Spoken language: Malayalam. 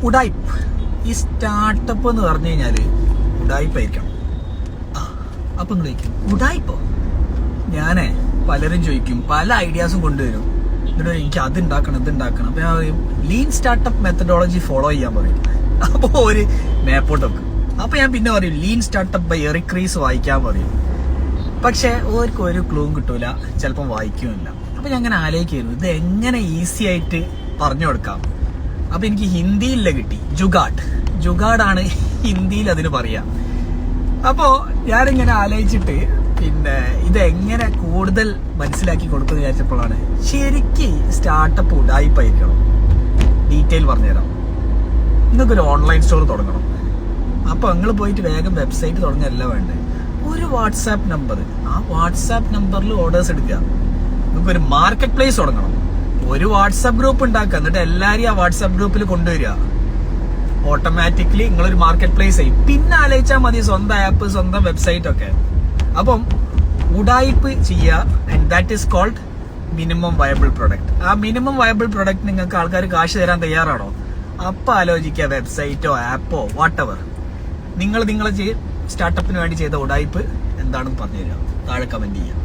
ഉഡായിപ്പ്. ഈ സ്റ്റാർട്ടപ്പ് എന്ന് പറഞ്ഞു കഴിഞ്ഞാല് ഉഡായിപ്പായിരിക്കണം. അപ്പൊ നിങ്ങൾ ചോദിക്കും ഉഡായിപ്പോ? ഞാനേ പലരും ചോദിക്കും, പല ഐഡിയാസും കൊണ്ടുവരും. എന്നിട്ട് എനിക്ക് അത് ഉണ്ടാക്കണം ഇത് ഉണ്ടാക്കണം. അപ്പൊ ഞാൻ പറയും ലീൻ സ്റ്റാർട്ടപ്പ് മെത്തഡോളജി ഫോളോ ചെയ്യാൻ പറയും. അപ്പൊ ഒരു മേപ്പോട്ട് വെക്കും. അപ്പൊ ഞാൻ പിന്നെ പറയും ലീൻ സ്റ്റാർട്ടപ്പ് ബൈ എറിക് റീസ് വായിക്കാൻ പറയും. പക്ഷെ ഓർക്ക് ഒരു ക്ലൂവും കിട്ടൂല, ചിലപ്പം വായിക്കുമില്ല. അപ്പൊ ഞാൻ അങ്ങനെ ആലോചിക്കുന്നു ഇത് എങ്ങനെ ഈസി ആയിട്ട് പറഞ്ഞു കൊടുക്കാം. അപ്പൊ എനിക്ക് ഹിന്ദിയിലെ കിട്ടി ജുഗാഡാണ് ഹിന്ദിയിൽ അതിന് പറയാ. അപ്പോ ഞാനിങ്ങനെ ആലോചിച്ചിട്ട് പിന്നെ ഇതെങ്ങനെ കൂടുതൽ മനസ്സിലാക്കി കൊടുക്കുമെന്ന് വിചാരിച്ചപ്പോഴാണ് ശരിക്ക് സ്റ്റാർട്ടപ്പ് ഉഡായിപ്പായിരിക്കണം. ഡീറ്റെയിൽ പറഞ്ഞുതരാം. നിങ്ങൾക്കൊരു ഓൺലൈൻ സ്റ്റോർ തുടങ്ങണം. അപ്പൊ നിങ്ങൾ പോയിട്ട് വേഗം വെബ്സൈറ്റ് തുടങ്ങല്ല വേണ്ടേ, ഒരു വാട്സാപ്പ് നമ്പർ, ആ വാട്സാപ്പ് നമ്പറിൽ ഓർഡേഴ്സ് എടുക്കുക. നിങ്ങൾക്കൊരു മാർക്കറ്റ് പ്ലേസ് തുടങ്ങണം, ഒരു വാട്സാപ്പ് ഗ്രൂപ്പ് ഉണ്ടാക്കുക, എന്നിട്ട് എല്ലാവരെയും ആ വാട്സാപ്പ് ഗ്രൂപ്പിൽ കൊണ്ടുവരിക. ഓട്ടോമാറ്റിക്കലി നിങ്ങളൊരു മാർക്കറ്റ് പ്ലേസ് ആയി. പിന്നെ ആലോചിച്ചാൽ മതി സ്വന്തം ആപ്പ്, സ്വന്തം വെബ്സൈറ്റ് ഒക്കെ. അപ്പം ഉഡായിപ്പ് ചെയ്യുക. And that is called minimum viable product. ആ മിനിമം വയബിൾ പ്രൊഡക്റ്റ് നിങ്ങൾക്ക് ആൾക്കാർ കാശ് തരാൻ തയ്യാറാണോ? അപ്പൊ ആലോചിക്കുക വെബ്സൈറ്റോ ആപ്പോ വാട്ടെവർ. നിങ്ങൾ നിങ്ങളെ സ്റ്റാർട്ടപ്പിന് വേണ്ടി ചെയ്ത ഉഡായിപ്പ് എന്താണെന്ന് പറഞ്ഞു തരാം. താഴെ കമന്റ് ചെയ്യുക.